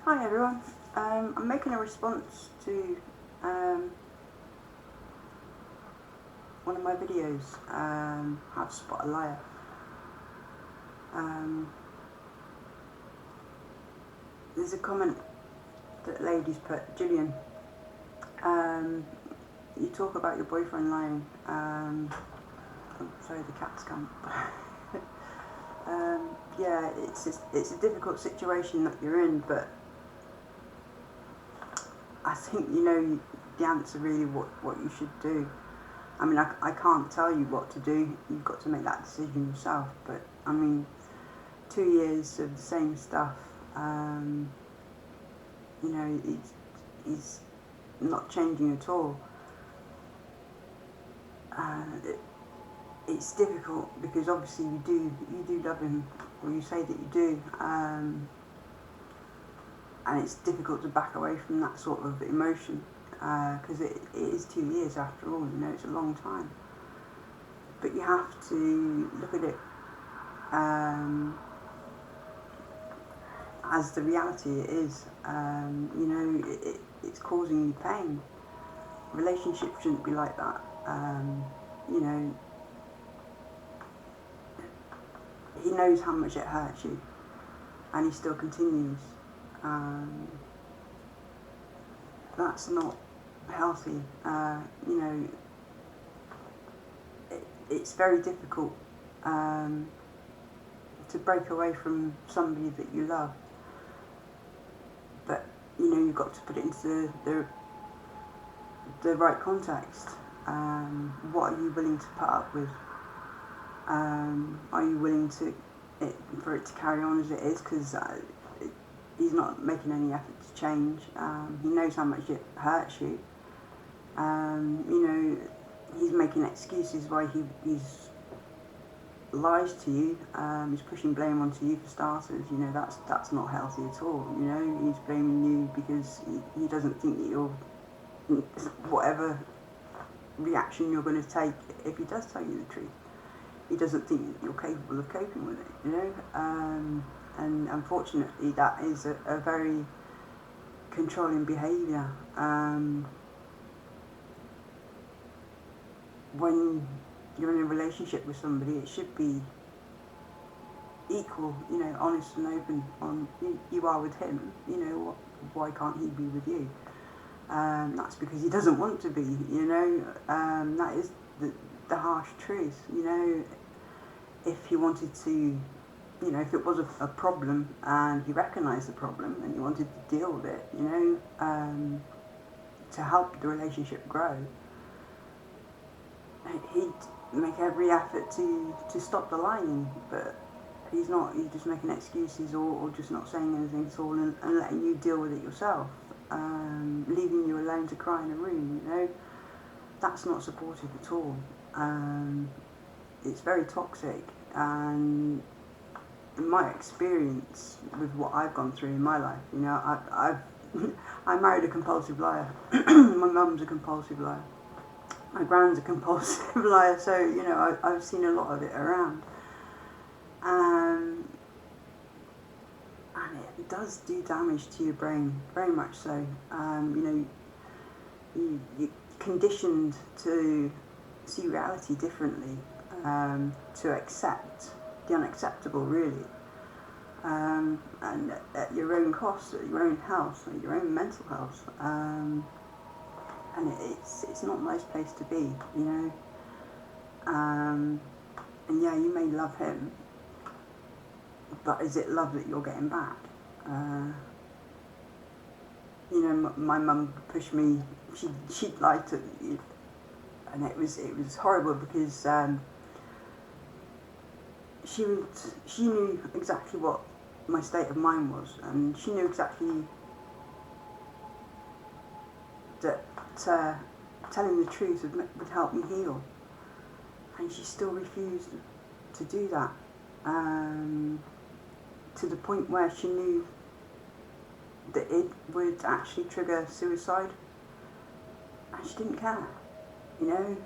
Hi everyone, I'm making a response to one of my videos, how to spot a liar. There's a comment that a lady's put, Gillian, you talk about your boyfriend lying, sorry the cat's come. Yeah, it's a difficult situation that you're in, but I think you know the answer really what you should do. I mean, I can't tell you what to do, you've got to make that decision yourself, but I mean, 2 years of the same stuff, you know, he's not changing at all. It's difficult because obviously you do love him, or you say that you do, and it's difficult to back away from that sort of emotion, because it is 2 years after all, you know, it's a long time. But you have to look at it as the reality it is. You know, it's causing you pain. Relationships shouldn't be like that. You know, he knows how much it hurts you, and he still continues. That's not healthy. You know, it's very difficult to break away from somebody that you love. But you know, you've got to put it into the right context. What are you willing to put up with? Are you willing for it to carry on as it is? Because he's not making any effort to change. He knows how much it hurts you. You know, he's making excuses why he's lies to you. He's pushing blame onto you for starters. You know, that's not healthy at all. You know, he's blaming you because he doesn't think that you're, whatever reaction you're going to take if he does tell you the truth, he doesn't think that you're capable of coping with it, you know. And unfortunately that is a very controlling behaviour. When you're in a relationship with somebody, it should be equal, you know, honest and open on you are with him, you know, why can't he be with you? That's because he doesn't want to be, you know. That is the harsh truth, you know. If he wanted to, you know, if it was a problem and he recognised the problem and he wanted to deal with it, you know, to help the relationship grow, he'd make every effort to stop the lying. But he's not. He's just making excuses or just not saying anything at all and letting you deal with it yourself, leaving you alone to cry in a room, you know. That's not supportive at all. It's very toxic, and in my experience with what I've gone through in my life, you know, I've I married a compulsive liar. My mum's a compulsive liar. My grand's a compulsive liar. So you know, I've seen a lot of it around, and it does do damage to your brain, very much so. You know, you're conditioned to see reality differently, to accept the unacceptable, really, and at your own cost, at your own health, at your own mental health, and it's not a nice place to be, you know. And yeah, you may love him, but is it love that you're getting back? You know, my mum pushed me. She'd lied to me, and it was horrible because she knew exactly what my state of mind was, and she knew exactly that telling the truth would help me heal, and she still refused to do that, to the point where she knew that it would actually trigger suicide, and she didn't care, you know.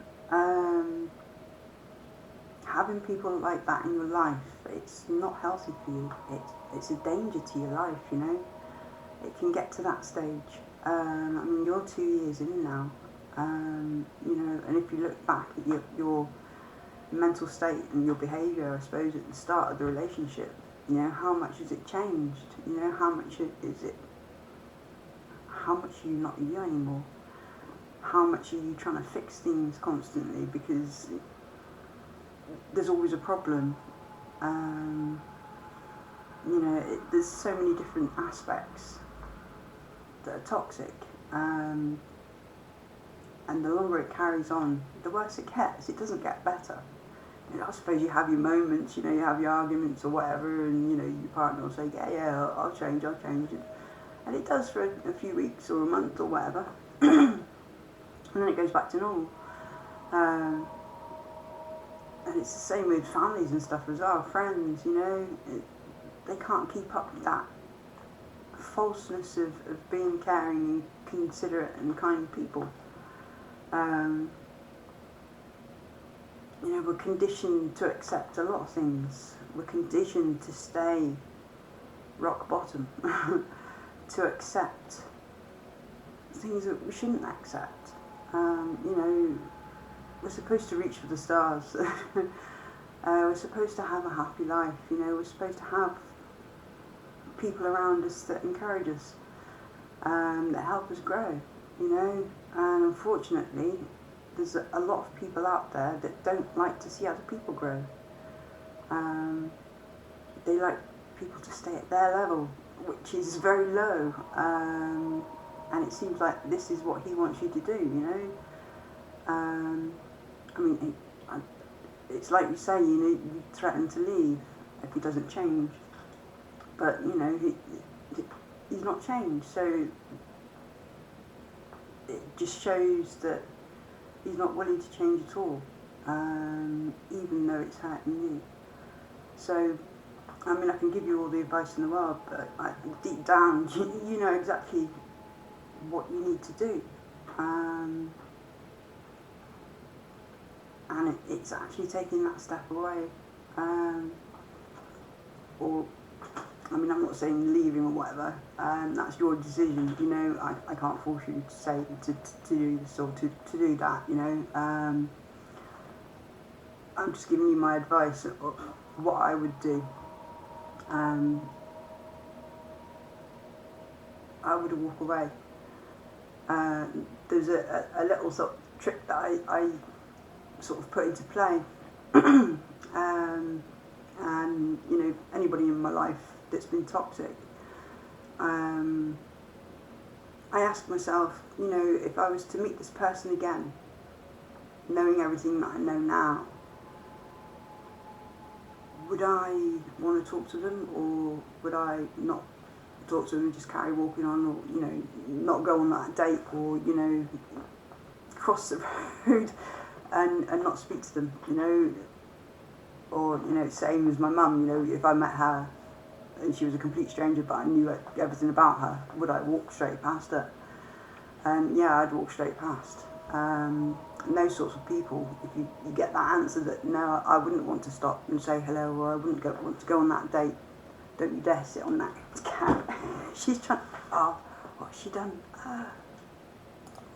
Having people like that in your life, it's not healthy for you. It's a danger to your life, you know. it can get to that stage. I mean, you're 2 years in now, you know, and if you look back at your mental state and your behaviour, I suppose, at the start of the relationship, you know, how much has it changed? You know, how much are you not you anymore? How much are you trying to fix things constantly because there's always a problem? You know, there's so many different aspects that are toxic, and the longer it carries on, the worse it gets. It doesn't get better. You know, I suppose you have your moments, you know, you have your arguments or whatever, and you know, your partner will say, yeah, I'll change, and it does for a few weeks or a month or whatever, and then it goes back to normal. And it's the same with families and stuff as well, friends, you know, they can't keep up with that falseness of being caring and considerate and kind people. You know, we're conditioned to accept a lot of things. We're conditioned to stay rock bottom, to accept things that we shouldn't accept. You know, we're supposed to reach for the stars. We're supposed to have a happy life, you know, we're supposed to have people around us that encourage us, that help us grow, you know, and unfortunately there's a lot of people out there that don't like to see other people grow. They like people to stay at their level, which is very low, and it seems like this is what he wants you to do, you know. I mean, it's like you say, you know, you threaten to leave if he doesn't change, but you know, he's not changed, so it just shows that he's not willing to change at all, even though it's hurting you. So, I mean, I can give you all the advice in the world, but deep down, you know exactly what you need to do. And it's actually taking that step away. Or, I mean, I'm not saying leaving or whatever, that's your decision, you know, I can't force you to say to do this or to do that, you know. I'm just giving you my advice of what I would do. I would walk away. There's a little sort of trick that I sort of put into play, and you know, anybody in my life that's been toxic, I ask myself, you know, if I was to meet this person again, knowing everything that I know now, would I want to talk to them, or would I not talk to them and just carry walking on, or, you know, not go on that date, or, you know, cross the road and not speak to them, you know? Or, you know, same as my mum, you know, if I met her and she was a complete stranger but I knew everything about her, would I walk straight past her? Yeah, I'd walk straight past. And those sorts of people, if you get that answer that no, I wouldn't want to stop and say hello, or I wouldn't want to go on that date, don't you dare sit on that cat. She's trying, oh, what's she done?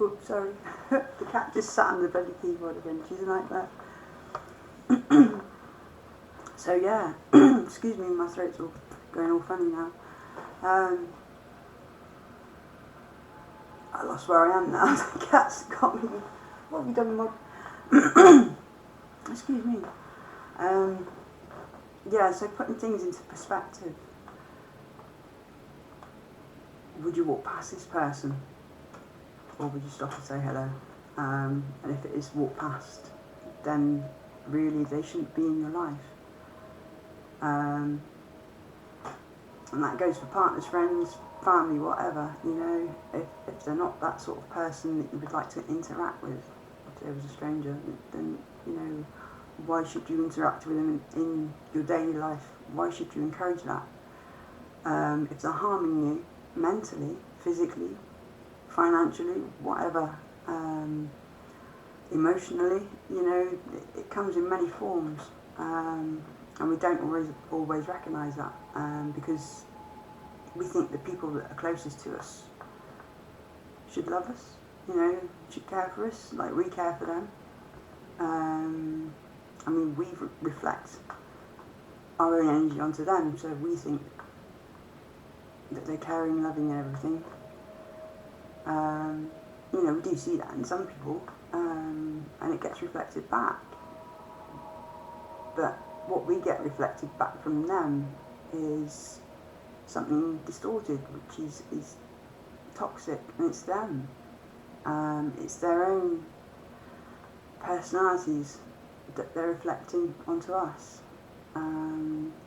Oops, sorry. The cat just sat on the bloody keyboard again. She's a nightmare. So yeah, excuse me, my throat's all going all funny now. I lost where I am now. The cat's got me. What have you done, Mud? Excuse me. Yeah, so putting things into perspective. Would you walk past this person? Or would you stop and say hello? And if it is walk past, then really they shouldn't be in your life. And that goes for partners, friends, family, whatever, you know. If they're not that sort of person that you would like to interact with, if there was a stranger, then, you know, why should you interact with them in your daily life? Why should you encourage that? If they're harming you mentally, physically, financially, whatever, emotionally, you know, it comes in many forms, and we don't always recognise that, because we think the people that are closest to us should love us, you know, should care for us like we care for them. I mean, we reflect our own energy onto them, so we think that they're caring, loving and everything. You know, we do see that in some people, and it gets reflected back. But what we get reflected back from them is something distorted, which is toxic, and it's them. It's their own personalities that they're reflecting onto us,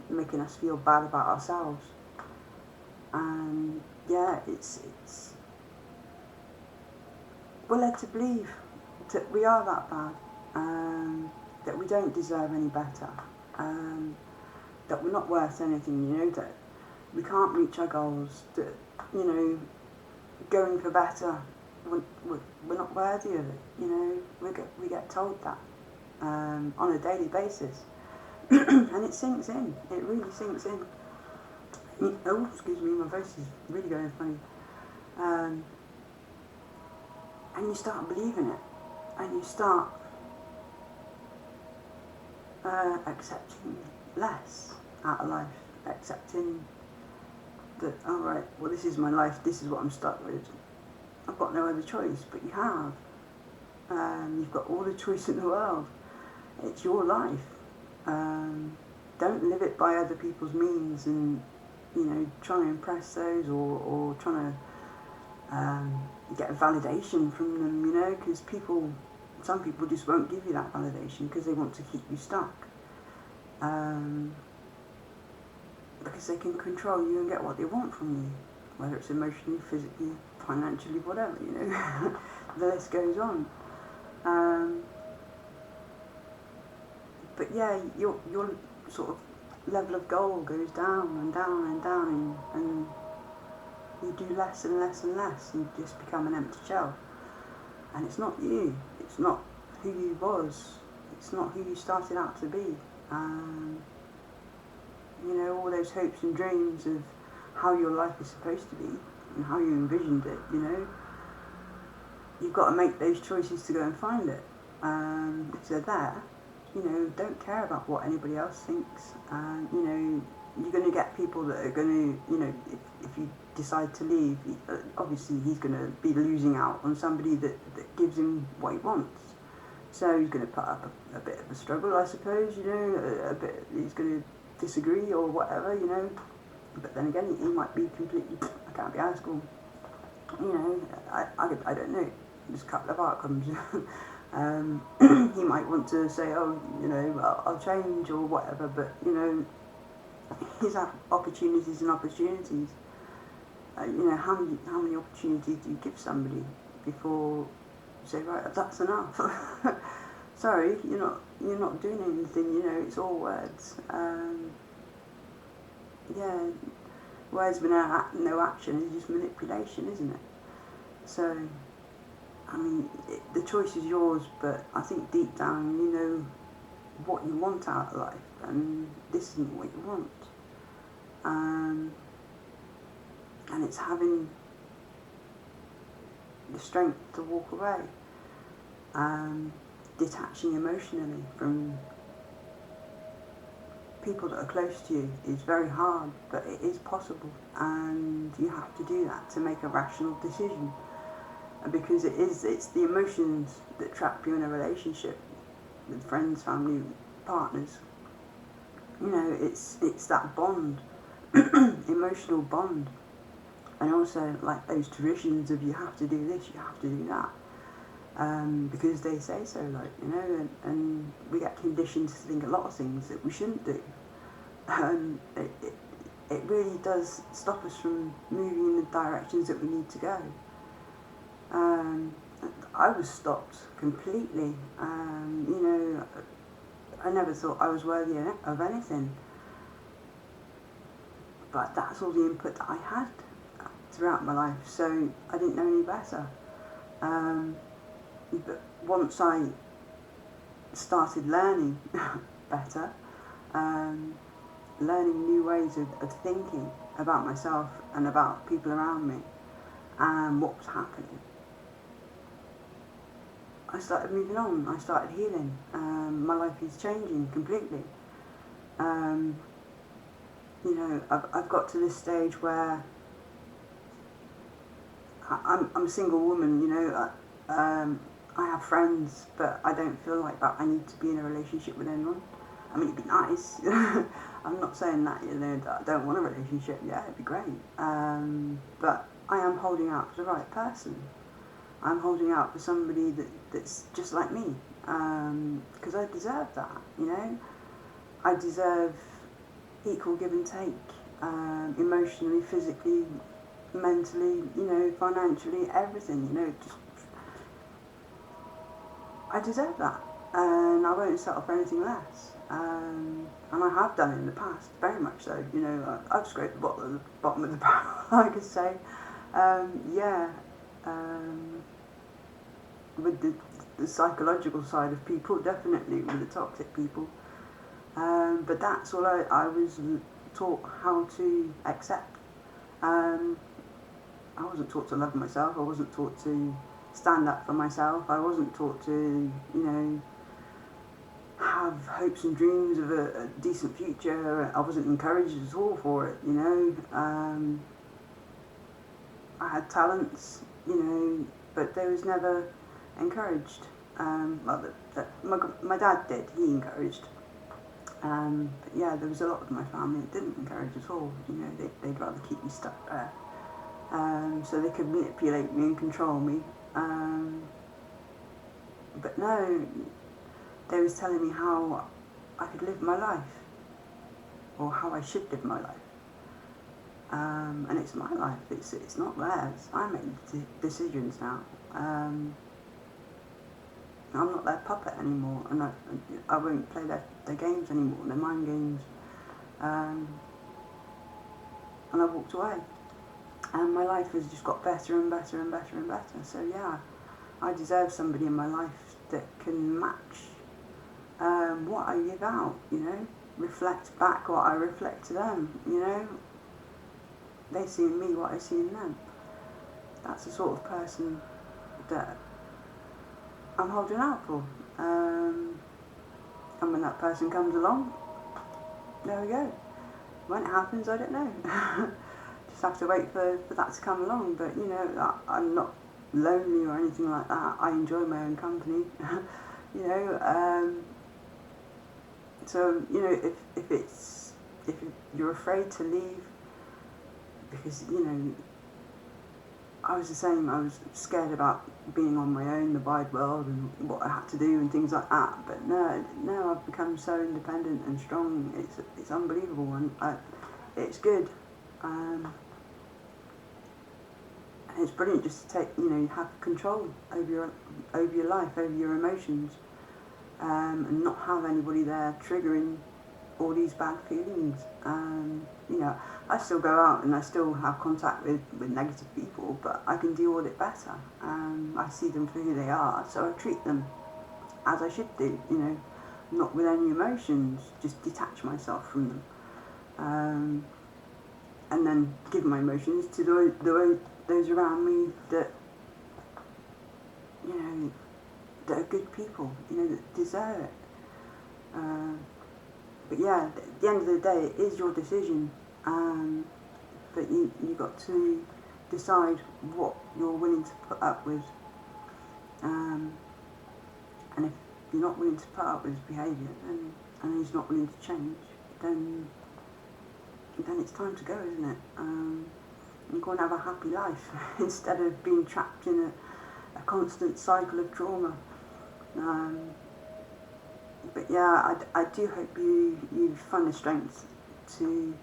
making us feel bad about ourselves. And yeah, it's we're led to believe that we are that bad, that we don't deserve any better, that we're not worth anything, you know, that we can't reach our goals, that, you know, going for better, we're not worthy of it, you know, we get told that on a daily basis. And it sinks in, it really sinks in. Oh, excuse me, my voice is really going funny. And you start believing it, and you start accepting less out of life, accepting that, all right, well, this is my life, this is what I'm stuck with. I've got no other choice, but you have. You've got all the choice in the world. It's your life. Don't live it by other people's means and, you know, trying to impress those or trying to get a validation from them, you know, because some people just won't give you that validation because they want to keep you stuck. Because they can control you and get what they want from you, whether it's emotionally, physically, financially, whatever, you know. The list goes on. But yeah, your sort of level of goal goes down and down and down, and you do less and less and less, and you just become an empty shell. And it's not you, it's not who you was, it's not who you started out to be. You know, all those hopes and dreams of how your life is supposed to be and how you envisioned it, you know, you've got to make those choices to go and find it. If they're there, you know, don't care about what anybody else thinks. You know, you're going to get people that are going to, you know, if you decide to leave, obviously he's going to be losing out on somebody that gives him what he wants. So he's going to put up a bit of a struggle, I suppose, you know, he's going to disagree or whatever, you know. But then again, he might be completely, I can't be arsed, you know, I don't know, there's a couple of outcomes. He might want to say, oh, you know, I'll change or whatever, but, you know, he's had opportunities and opportunities. You know, how many opportunities do you give somebody before you say, right, that's enough? Sorry, you're not doing anything, you know, it's all words. Yeah, words with no action is just manipulation, isn't it? So, I mean, the choice is yours, but I think deep down you know what you want out of life, and this isn't what you want. And it's having the strength to walk away, detaching emotionally from people that are close to you is very hard, but it is possible, and you have to do that to make a rational decision, because it's the emotions that trap you in a relationship with friends, family, partners. You know, it's that bond, emotional bond, and also like those traditions of you have to do this, you have to do that, because they say so, like, you know, and we get conditioned to think a lot of things that we shouldn't do. It really does stop us from moving in the directions that we need to go. I was stopped completely. You know, I never thought I was worthy of anything, but that's all the input that I had throughout my life, so I didn't know any better. But once I started learning better, learning new ways of thinking, about myself and about people around me and what was happening, I started moving on. I started healing. My life is changing completely. You know, I've got to this stage where I'm a single woman. You know, I have friends, but I don't feel like that I need to be in a relationship with anyone. I mean, it'd be nice. I'm not saying that, you know, that I don't want a relationship. Yeah, it'd be great. But I am holding out for the right person. I'm holding out for somebody that's just like me. Because I deserve that, you know. I deserve equal give and take. Emotionally, physically, mentally, you know, financially, everything, you know. Just, I deserve that. And I won't settle for anything less. And I have done in the past, very much so. You know, I've scraped the bottom of the barrel, I could say. Yeah. With the psychological side of people, definitely with the toxic people. But that's all I was taught how to accept. I wasn't taught to love myself. I wasn't taught to stand up for myself. I wasn't taught to, you know, have hopes and dreams of a decent future. I wasn't encouraged at all for it, you know. I had talents, you know, but they was never encouraged. Well, my dad did. He encouraged. But yeah, there was a lot of my family that didn't encourage at all. You know, they'd rather keep me stuck there, so they could manipulate me and control me. But no, they was telling me how I could live my life, or how I should live my life. And it's my life. It's not theirs. I make decisions now. I'm not their puppet anymore, and I won't play their games anymore, their mind games. And I walked away. And my life has just got better and better and better and better. So yeah, I deserve somebody in my life that can match what I give out, you know, reflect back what I reflect to them, you know. They see in me what I see in them. That's the sort of person that I'm holding out for. And when that person comes along, there we go. When it happens, I don't know. Just have to wait for that to come along. But, you know, I'm not lonely or anything like that. I enjoy my own company. You know, so, you know, if you're afraid to leave, because, you know, I was the same. I was scared about being on my own, the wide world, and what I had to do and things like that. But no, I've become so independent and strong. It's unbelievable, and it's good. And it's brilliant just to take, you know, have control over your life, over your emotions, and not have anybody there triggering all these bad feelings. You know, I still go out and I still have contact with negative people, but I can deal with it better. I see them for who they are, so I treat them as I should do, you know, not with any emotions, just detach myself from them. And then give my emotions to those around me that, you know, that are good people, you know, that deserve it. But yeah, at the end of the day, it is your decision. But you got to decide what you're willing to put up with. And if you're not willing to put up with his behaviour, and he's not willing to change, then it's time to go, isn't it? You go and have a happy life instead of being trapped in a constant cycle of trauma. But yeah, I do hope you find the strength to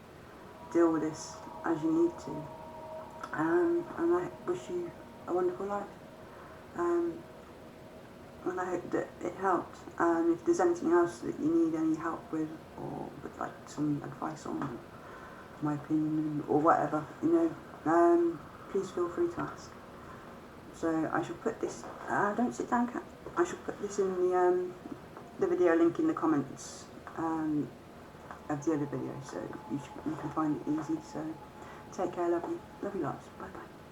deal with this as you need to. And I wish you a wonderful life. And I hope that it helped. And if there's anything else that you need any help with, or would like some advice on, my opinion, or whatever, you know, please feel free to ask. So I shall put this, don't sit down, cat. I shall put this in the video link in the comments of the other video, so you can find it easy. So Take care, love you. Love you lots. Bye bye.